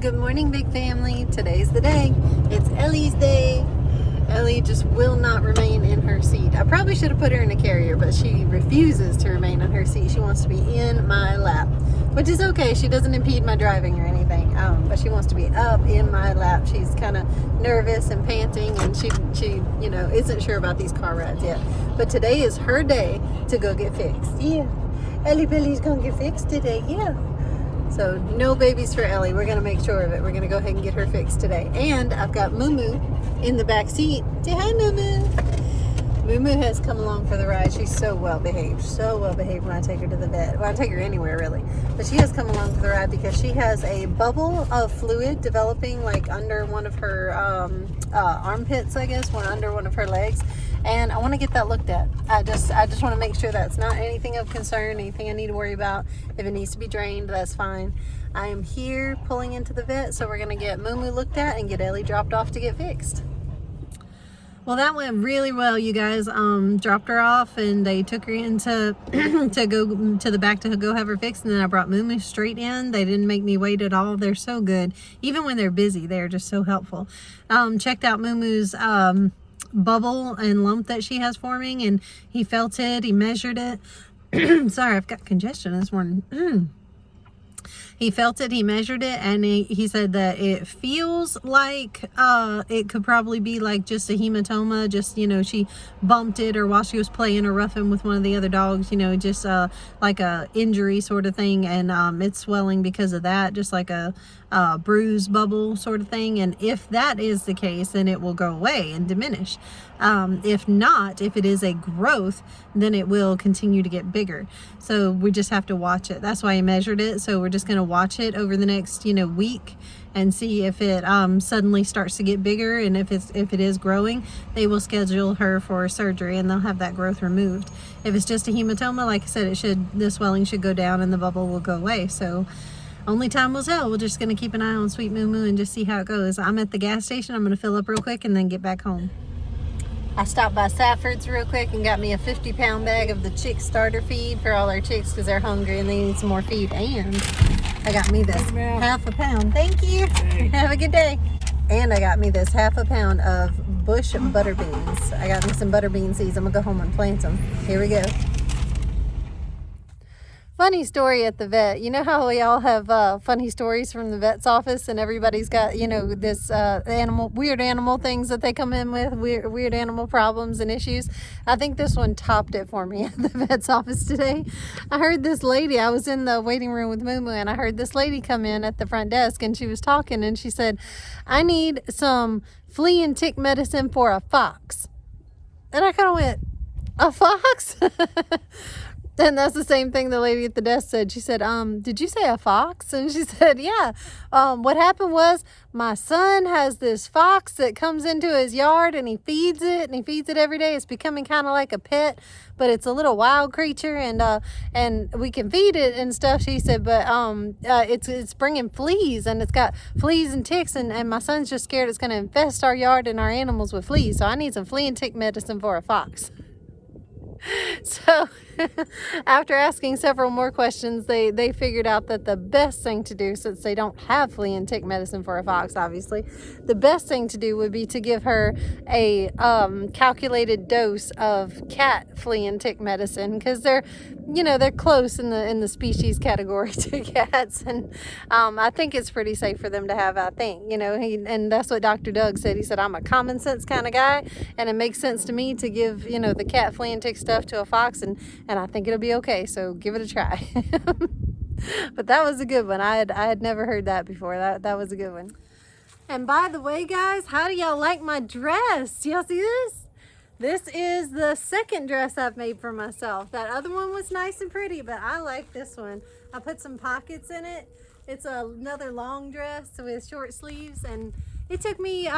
Good morning, big family. Today's the day. It's Ellie's day. Ellie just will not remain in her seat. I probably should have put her in a carrier, but she refuses to remain in her seat. She wants to be in my lap, which is okay. She doesn't impede my driving or anything, but she wants to be up in my lap. She's kind of nervous and panting, and she isn't sure about these car rides yet. But today is her day to go get fixed. Yeah, Ellie Billy's gonna get fixed today. Yeah. So no babies for Ellie. We're going to make sure of it. We're going to go ahead and get her fixed today. And I've got Moo Moo in the back seat. Say hi, Moo Moo. Moo Moo has come along for the ride. She's so well behaved. So well behaved when I take her to the vet. Well, I take her anywhere, really. But she has come along for the ride because she has a bubble of fluid developing like under one of her armpits, I guess, under one of her legs. And I want to get that looked at. I just want to make sure that's not anything of concern, anything I need to worry about. If it needs to be drained, that's fine. I am here pulling into the vet, so we're going to get Moo Moo looked at and get Ellie dropped off to get fixed. Well, that went really well, you guys. Dropped her off, and they took her in to go to the back to go have her fixed, and then I brought Moo Moo straight in. They didn't make me wait at all. They're so good. Even when they're busy, they're just so helpful. Checked out Moo Moo's bubble and lump that she has forming, and he felt it, he measured it. Sorry, I've got congestion this morning. He felt it, he measured it, and he said that it feels like it could probably be like just a hematoma, just, she bumped it, or while she was playing or roughing with one of the other dogs, just like a injury sort of thing, and it's swelling because of that, just like a bruise bubble sort of thing. And if that is the case, then it will go away and diminish. If not, if it is a growth, then it will continue to get bigger. So we just have to watch it. That's why I measured it. So we're just going to watch it over the next week and see if it suddenly starts to get bigger, and if it is growing, they will schedule her for surgery and they'll have that growth removed. If it's just a hematoma, like I said, the swelling should go down and the bubble will go away. So only time will tell. We're just going to keep an eye on sweet Moo Moo and just see how it goes. I'm at the gas station. I'm going to fill up real quick and then get back home. I stopped by Safford's real quick and got me a 50-pound bag of the chick starter feed for all our chicks because they're hungry and they need some more feed. And I got me this half a pound. Thank you. Hey. Have a good day. And I got me this half a pound of bush butter beans. I got me some butter bean seeds. I'm going to go home and plant them. Here we go. Funny story at the vet. You know how we all have funny stories from the vet's office, and everybody's got, this weird animal things that they come in with, weird animal problems and issues. I think this one topped it for me at the vet's office today. I heard this lady, I was in the waiting room with Moo Moo, and I heard this lady come in at the front desk, and she was talking, and she said, "I need some flea and tick medicine for a fox." And I kind of went, "A fox?" And that's the same thing the lady at the desk said. She said, "Did you say a fox?" And she said, "Yeah. What happened was my son has this fox that comes into his yard and he feeds it every day. It's becoming kind of like a pet, but it's a little wild creature, and we can feed it and stuff." She said, "But it's bringing fleas, and it's got fleas and ticks, and my son's just scared it's going to infest our yard and our animals with fleas. So I need some flea and tick medicine for a fox." So after asking several more questions, they figured out that the best thing to do, since they don't have flea and tick medicine for a fox, obviously, the best thing to do would be to give her a calculated dose of cat flea and tick medicine, because they're close in the species category to cats, and I think it's pretty safe for them to have. I think and that's what Dr. Doug said. He said, "I'm a common sense kind of guy, and it makes sense to me to give the cat flea and tick stuff to a fox, and I think it'll be okay, so give it a try." But that was a good one. I had never heard that before. That was a good one. And by the way, guys, how do y'all like my dress? Y'all see this? This is the second dress I've made for myself. That other one was nice and pretty, but I like this one. I put some pockets in it. It's another long dress with short sleeves, and it took me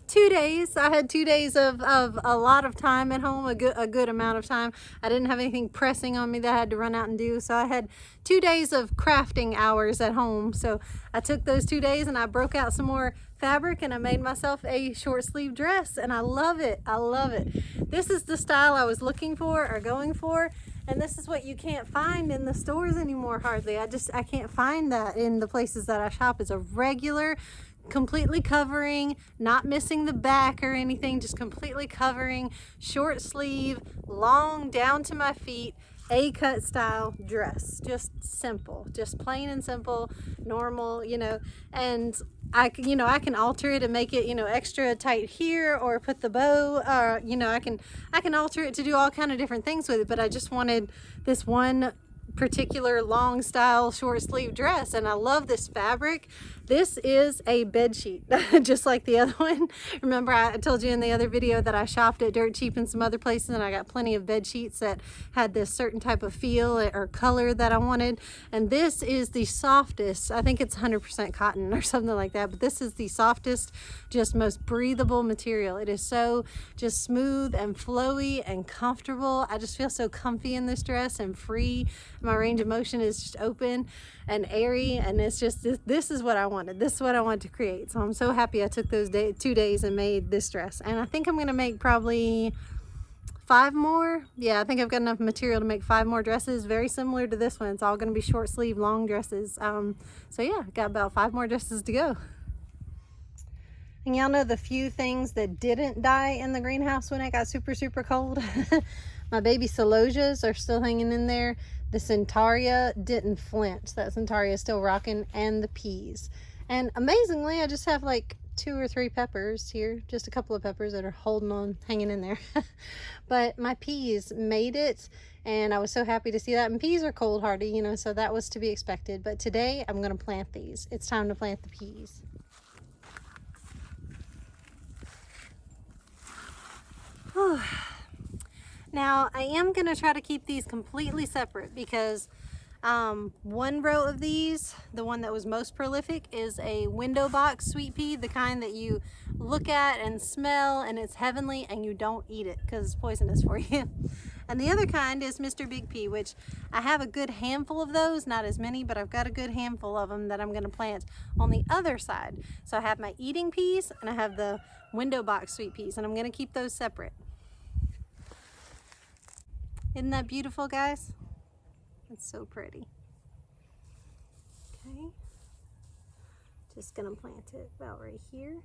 2 days. I had 2 days of a lot of time at home, a good amount of time. I didn't have anything pressing on me that I had to run out and do. So I had 2 days of crafting hours at home. So I took those 2 days and I broke out some more fabric and I made myself a short sleeve dress, and I love it. I love it. This is the style I was looking for or going for. And this is what you can't find in the stores anymore hardly. I can't find that in the places that I shop. It's a regular, completely covering, not missing the back or anything, just completely covering, short sleeve, long down to my feet, A-cut style dress. Just simple, just plain and simple, normal, you know. And I can alter it and make it, extra tight here, or put the bow, I can alter it to do all kind of different things with it. But I just wanted this one particular long style short sleeve dress, and I love this fabric. This is a bed sheet, just like the other one. Remember, I told you in the other video that I shopped at Dirt Cheap and some other places, and I got plenty of bed sheets that had this certain type of feel or color that I wanted. And this is the softest, I think it's 100% cotton or something like that, but this is the softest, just most breathable material. It is so just smooth and flowy and comfortable. I just feel so comfy in this dress and free. My range of motion is just open and airy, and it's just, this is what I wanted. This is what I wanted to create. So I'm so happy I took those 2 days and made this dress. And I think I'm going to make probably 5 more. Yeah, I think I've got enough material to make 5 more dresses very similar to this one. It's all going to be short sleeve, long dresses. So yeah, got about 5 more dresses to go. And y'all know the few things that didn't die in the greenhouse when it got super, super cold. My baby celosias are still hanging in there. The Centaria didn't flinch. That Centaria is still rocking, and the peas. And amazingly, I just have like 2 or 3 peppers here, just a couple of peppers that are holding on, hanging in there. But my peas made it, and I was so happy to see that. And peas are cold hardy, so that was to be expected. But today I'm going to plant these. It's time to plant the peas. Now I am going to try to keep these completely separate, because one row of these, the one that was most prolific, is a window box sweet pea, the kind that you look at and smell and it's heavenly, and you don't eat it because it's poisonous for you. And the other kind is Mr. Big Pea, which I have a good handful of those, not as many, but I've got a good handful of them that I'm going to plant on the other side. So I have my eating peas and I have the window box sweet peas, and I'm going to keep those separate. Isn't that beautiful, guys? It's so pretty. Okay, just gonna plant it about right here.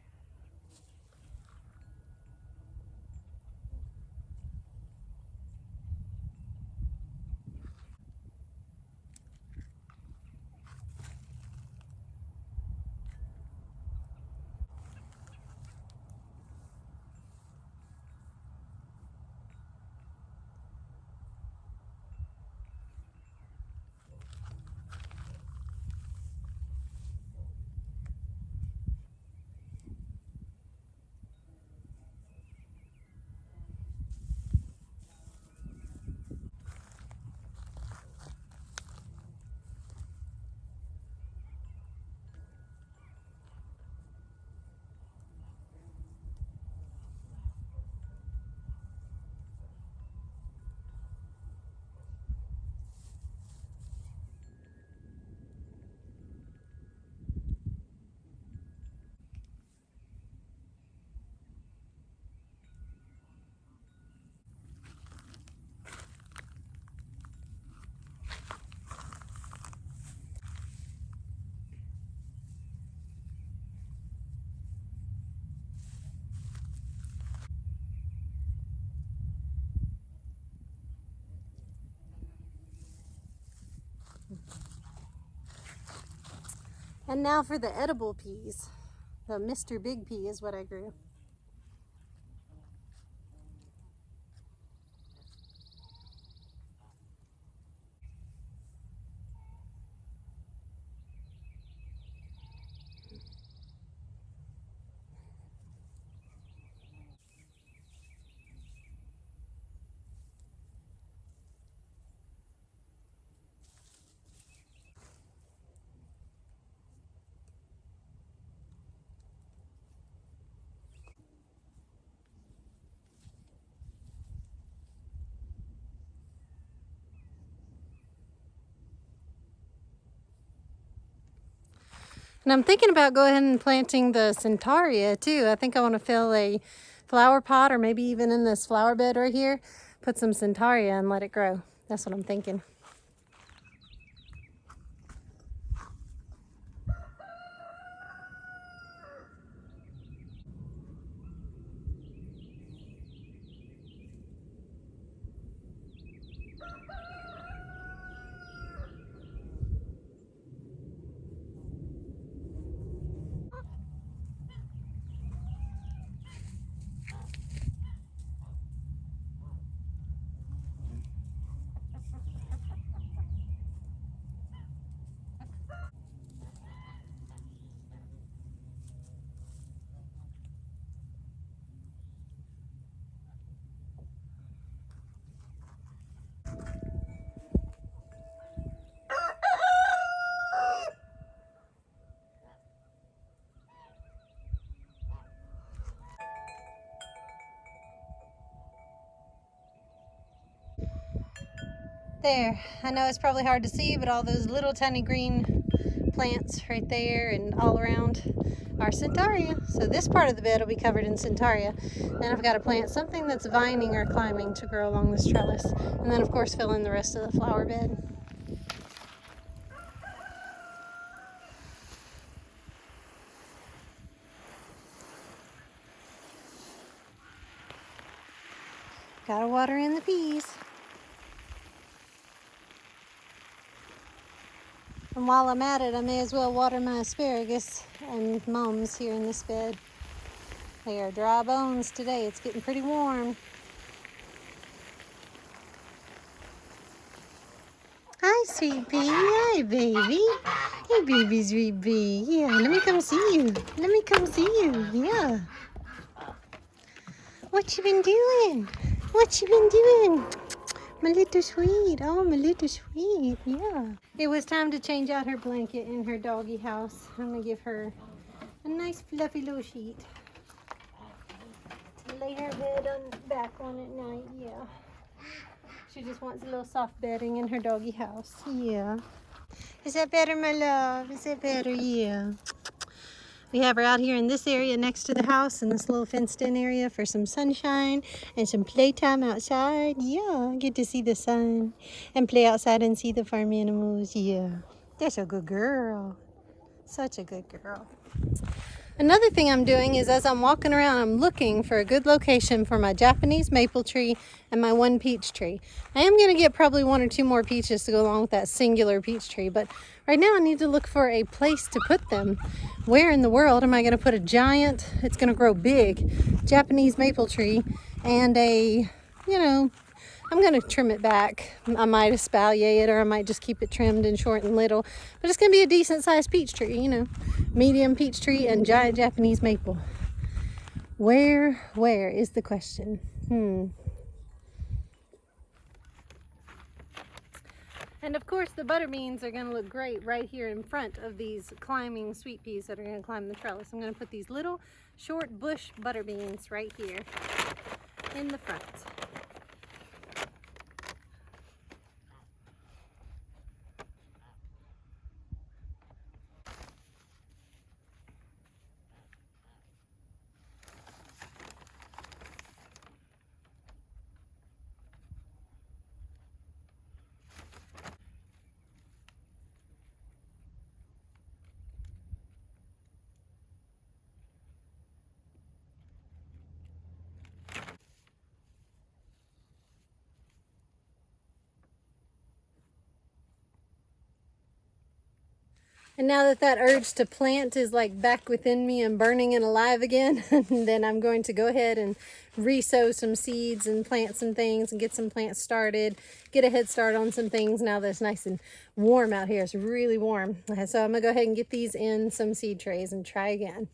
And now for the edible peas. The Mr. Big Pea is what I grew. And I'm thinking about going ahead and planting the Centaurea too. I think I want to fill a flower pot, or maybe even in this flower bed right here, put some Centaurea and let it grow. That's what I'm thinking. There, I know it's probably hard to see, but all those little tiny green plants right there and all around are Centaurea. So this part of the bed will be covered in Centaurea. Then I've got to plant something that's vining or climbing to grow along this trellis. And then of course fill in the rest of the flower bed. Gotta water in the peas. And while I'm at it, I may as well water my asparagus and mums here in this bed. They are dry bones today. It's getting pretty warm. Hi, sweet pea. Hi, baby. Hey, baby, sweet pea. Yeah, let me come see you. Let me come see you. Yeah. What you been doing? What you been doing? My little sweet. Oh, my little sweet. Yeah. It was time to change out her blanket in her doggy house. I'm going to give her a nice fluffy little sheet to lay her head back on at night. Yeah. She just wants a little soft bedding in her doggy house. Yeah. Is that better, my love? Is that better? Yeah. We have her out here in this area next to the house, in this little fenced-in area for some sunshine and some playtime outside. Yeah, get to see the sun and play outside and see the farm animals. Yeah, that's a good girl. Such a good girl. Another thing I'm doing is, as I'm walking around, I'm looking for a good location for my Japanese maple tree and my one peach tree. I am going to get probably 1 or 2 more peaches to go along with that singular peach tree, but right now I need to look for a place to put them. Where in the world am I going to put a giant, it's going to grow big, Japanese maple tree and a, I'm going to trim it back. I might espalier it, or I might just keep it trimmed and short and little. But it's going to be a decent sized peach tree, medium peach tree and giant Japanese maple. Where is the question? And of course the butter beans are going to look great right here in front of these climbing sweet peas that are going to climb the trellis. I'm going to put these little short bush butter beans right here in the front. And now that that urge to plant is like back within me and burning and alive again, then I'm going to go ahead and re-sow some seeds and plant some things and get some plants started, get a head start on some things now that it's nice and warm out here. It's really warm. So I'm gonna go ahead and get these in some seed trays and try again.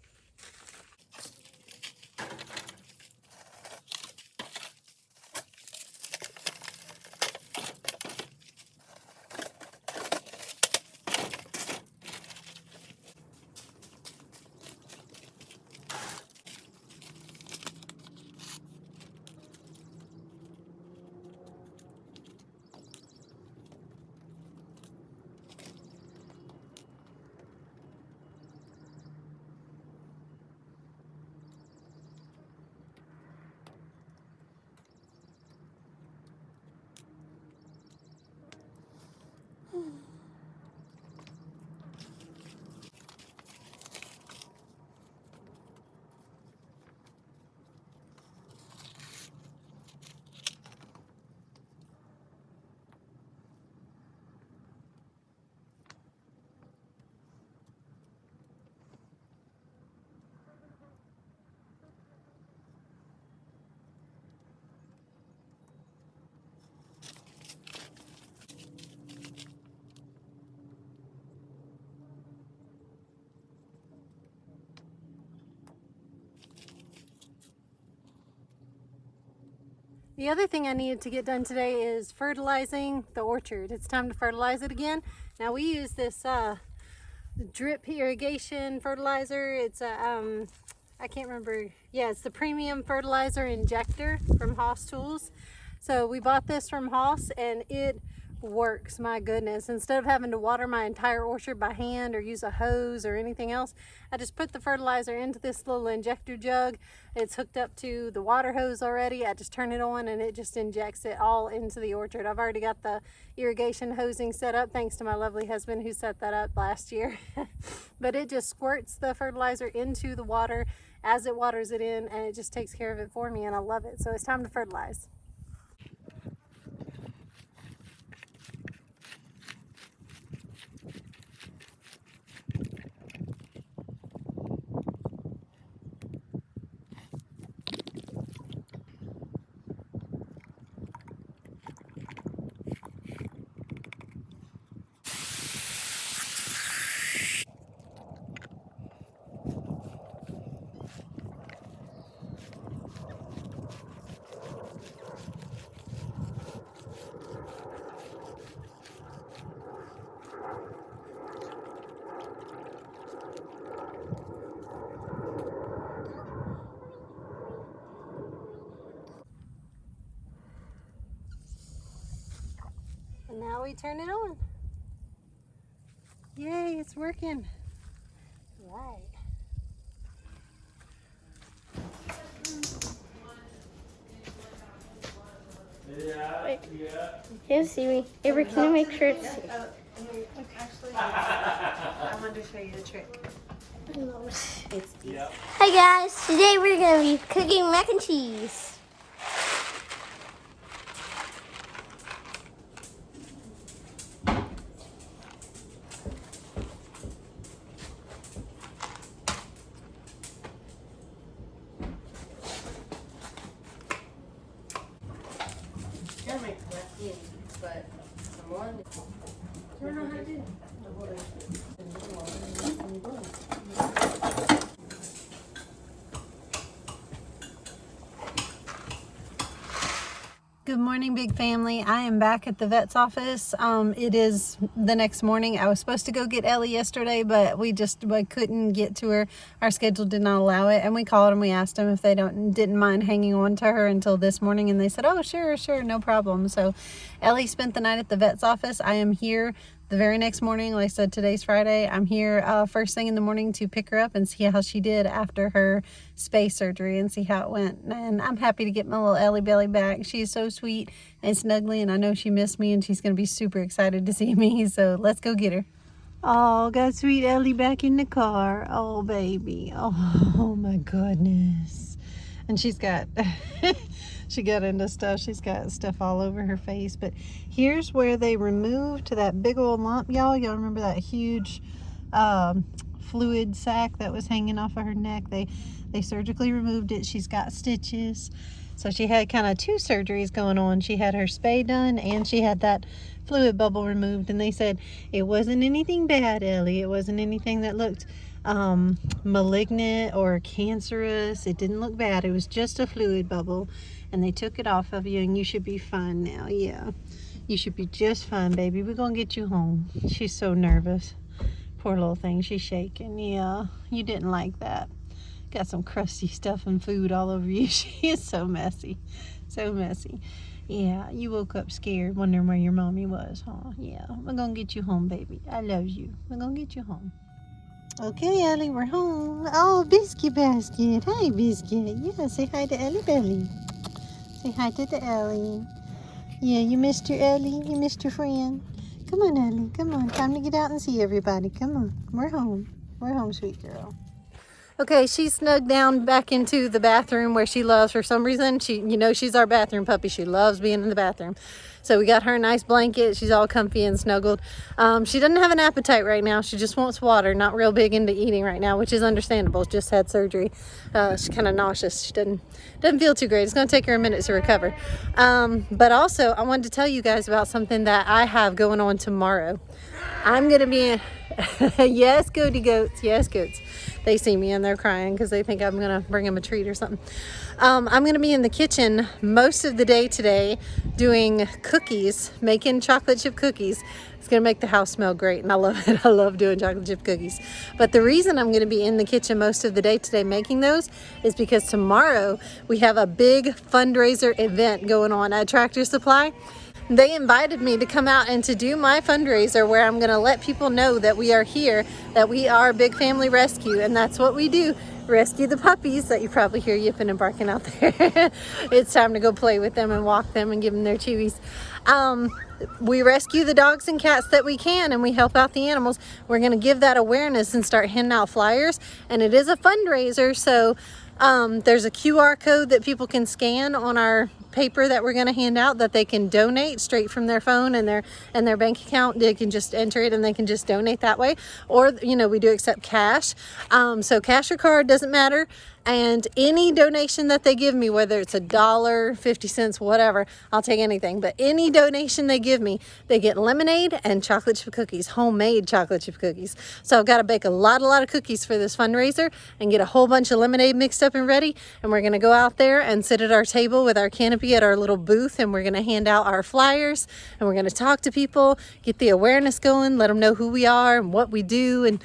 The other thing I needed to get done today is fertilizing the orchard. It's time to fertilize it again. Now we use this drip irrigation fertilizer. It's a, I can't remember. Yeah, it's the premium fertilizer injector from Haas Tools. So we bought this from Haas and it works, my goodness. Instead of having to water my entire orchard by hand or use a hose or anything else, I just put the fertilizer into this little injector jug. It's hooked up to the water hose already. I just turn it on and it just injects it all into the orchard. I've already got the irrigation hosing set up thanks to my lovely husband who set that up last year. But it just squirts the fertilizer into the water as it waters it in, and it just takes care of it for me, and I love it. So it's time to fertilize. And now we turn it on. Yay, it's working. Right. Wait. Can you see me? Avery, can you make sure it's safe? Actually, I wanted to show you the trick. It's easy. Hi guys, today we're going to be cooking mac and cheese. Gotta make that easy, but someone. I don't know how to do it. Good morning, big family. I am back at the vet's office. It is the next morning. I was supposed to go get Ellie yesterday, but I couldn't get to her. Our schedule did not allow it, and we called and we asked them if they didn't mind hanging on to her until this morning, and they said, "Oh, sure, no problem." So Ellie spent the night at the vet's office. I am here the very next morning. Like I said, today's Friday. I'm here first thing in the morning to pick her up and see how she did after her space surgery and see how it went. And I'm happy to get my little Ellie Belly back. She's so sweet and snuggly, and I know she missed me, and she's going to be super excited to see me. So let's go get her. Oh, got sweet Ellie back in the car. Oh, baby. Oh my goodness. And she's got... She got into stuff. She's got stuff all over her face. But here's where they removed that big old lump. Y'all remember that huge fluid sac that was hanging off of her neck? They surgically removed it. She's got stitches. So she had kind of two surgeries going on. She had her spay done and she had that fluid bubble removed. And they said it wasn't anything bad, Ellie. It wasn't anything that looked malignant or cancerous. It didn't look bad. It was just a fluid bubble. And they took it off of you, and you should be fine now. Yeah, you should be just fine, baby. We're gonna get you home. She's so nervous. Poor little thing. She's shaking. Yeah, you didn't like that. Got some crusty stuff and food all over you. She is so messy. So messy. Yeah, you woke up scared, wondering where your mommy was, huh? Yeah, we're gonna get you home, baby. I love you. We're gonna get you home. Okay, Ellie, we're home. Oh, Biscuit Basket. Hi, Biscuit. Yeah, say hi to Ellie Belly. Say hi to the Ellie. Yeah, you missed your Ellie. You missed your friend. Come on, Ellie. Come on. Time to get out and see everybody. Come on. We're home. We're home, sweet girl. Okay, she snugged down back into the bathroom where she loves, for some reason. She's our bathroom puppy. She loves being in the bathroom. So we got her a nice blanket. She's all comfy and snuggled. She doesn't have an appetite right now. She just wants water. Not real big into eating right now, which is understandable. Just had surgery. She's kind of nauseous. She doesn't feel too great. It's going to take her a minute to recover. But also, I wanted to tell you guys about something that I have going on tomorrow. I'm going to be... Yes, goaty goats. Yes, goats. they see me and they're crying because they think I'm gonna bring them a treat or something. I'm gonna be in the kitchen most of the day today doing cookies, making chocolate chip cookies. It's gonna make the house smell great, and I love it. I love doing chocolate chip cookies. But the reason I'm gonna be in the kitchen most of the day today making those is because tomorrow we have a big fundraiser event going on at Tractor Supply. They invited me to come out and to do my fundraiser where I'm gonna let people know that we are here, that we are Big Family Rescue, and that's what we do. Rescue the puppies that you probably hear yipping and barking out there. It's time to go play with them and walk them and give them their chewies. We rescue the dogs and cats that we can, and we help out the animals. We're going to give that awareness and start handing out flyers, and it is a fundraiser, so there's a QR code that people can scan on our paper that we're going to hand out that they can donate straight from their phone and their bank account. They can just enter it and they can just donate that way, or we do accept cash, so cash or card doesn't matter. And any donation that they give me, whether it's $1, 50 cents, whatever, I'll take anything. But any donation they give me, they get lemonade and chocolate chip cookies, homemade chocolate chip cookies. So I've got to bake a lot of cookies for this fundraiser and get a whole bunch of lemonade mixed up and ready. And we're going to go out there and sit at our table with our canopy at our little booth, and we're going to hand out our flyers, and we're going to talk to people, get the awareness going, let them know who we are and what we do, and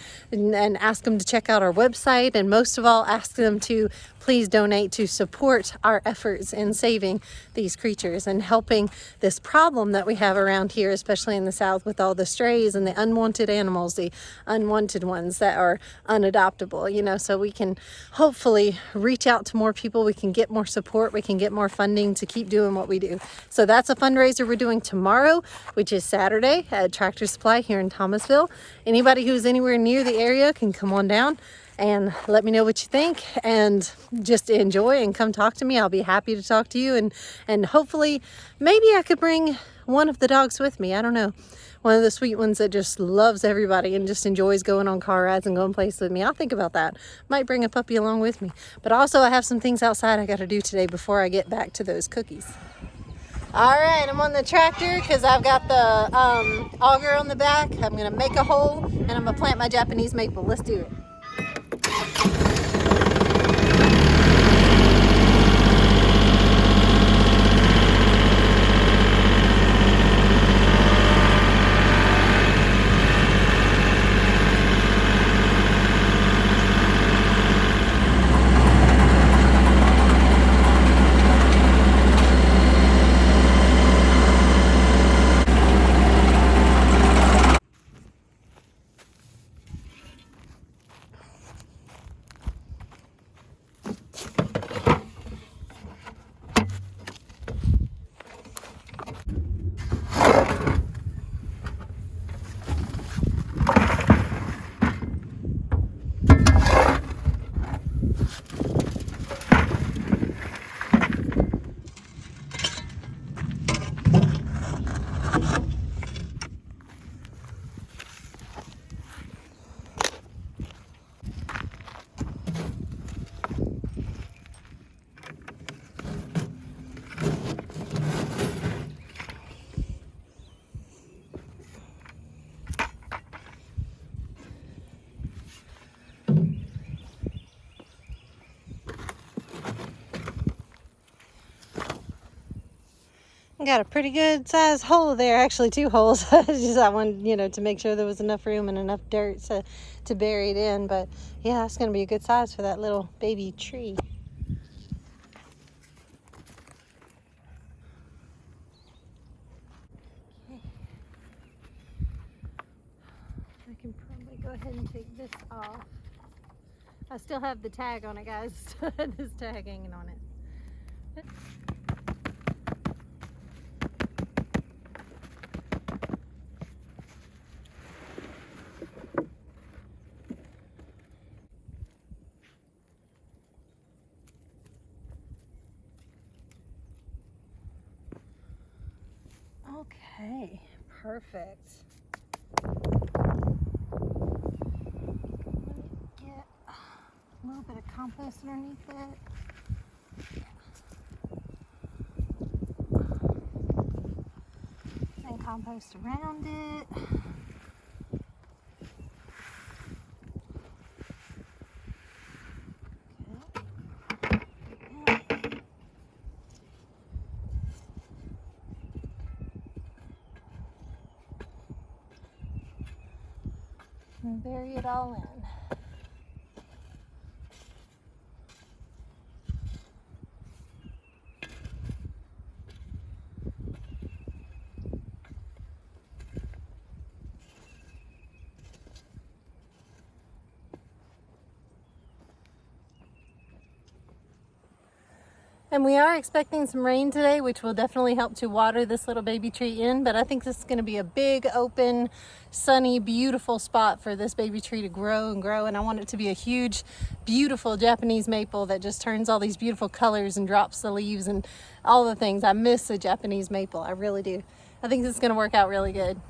ask them to check out our website, and most of all, ask them to please donate to support our efforts in saving these creatures and helping this problem that we have around here, especially in the South, with all the strays and the unwanted animals, the unwanted ones that are unadoptable, so we can hopefully reach out to more people. We can get more support. We can get more funding to keep doing what we do. So that's a fundraiser we're doing tomorrow, which is Saturday at Tractor Supply here in Thomasville. Anybody who's anywhere near the area can come on down and let me know what you think, and just enjoy and come talk to me. I'll be happy to talk to you, and hopefully maybe I could bring one of the dogs with me. I don't know, one of the sweet ones that just loves everybody and just enjoys going on car rides and going places with me. I'll think about that. Might bring a puppy along with me. But also I have some things outside I got to do today before I get back to those cookies. All right, I'm on the tractor because I've got the auger on the back. I'm gonna make a hole and I'm gonna plant my Japanese maple. Let's do it. Got a pretty good sized hole there, actually 2 holes. Just I wanted, to make sure there was enough room and enough dirt to bury it in. But yeah, it's gonna be a good size for that little baby tree. Okay. I can probably go ahead and take this off. I still have the tag on it, guys. This tag hanging on it. Okay, perfect. Get a little bit of compost underneath it. And compost around it. and bury it all in. And we are expecting some rain today, which will definitely help to water this little baby tree in. But I think this is going to be a big, open, sunny, beautiful spot for this baby tree to grow and grow. And I want it to be a huge, beautiful Japanese maple that just turns all these beautiful colors and drops the leaves and all the things. I miss a Japanese maple. I really do. I think this is going to work out really good.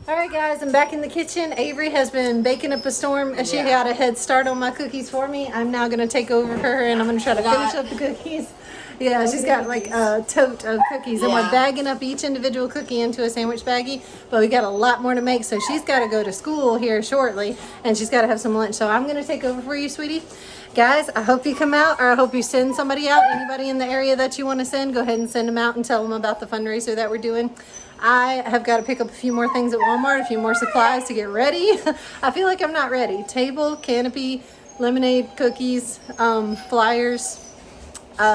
All right, guys, I'm back in the kitchen. Avery has been baking up a storm. She got a head start on my cookies for me. I'm now going to take over her, and I'm going to try to finish up the cookies. Yeah, she's got like a tote of cookies, and we're bagging up each individual cookie into a sandwich baggie, but we got a lot more to make, so she's got to go to school here shortly, and she's got to have some lunch. So I'm going to take over for you, sweetie. Guys, I hope you come out, or I hope you send somebody out. Anybody in the area that you want to send, go ahead and send them out and tell them about the fundraiser that we're doing. I have got to pick up a few more things at Walmart, a few more supplies to get ready. I feel like I'm not ready. Table, canopy, lemonade, cookies, flyers,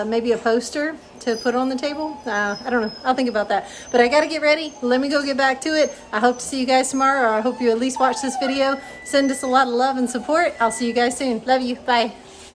maybe a poster to put on the table. I don't know. I'll think about that. But I got to get ready. Let me go get back to it. I hope to see you guys tomorrow, or I hope you at least watch this video. Send us a lot of love and support. I'll see you guys soon. Love you. Bye.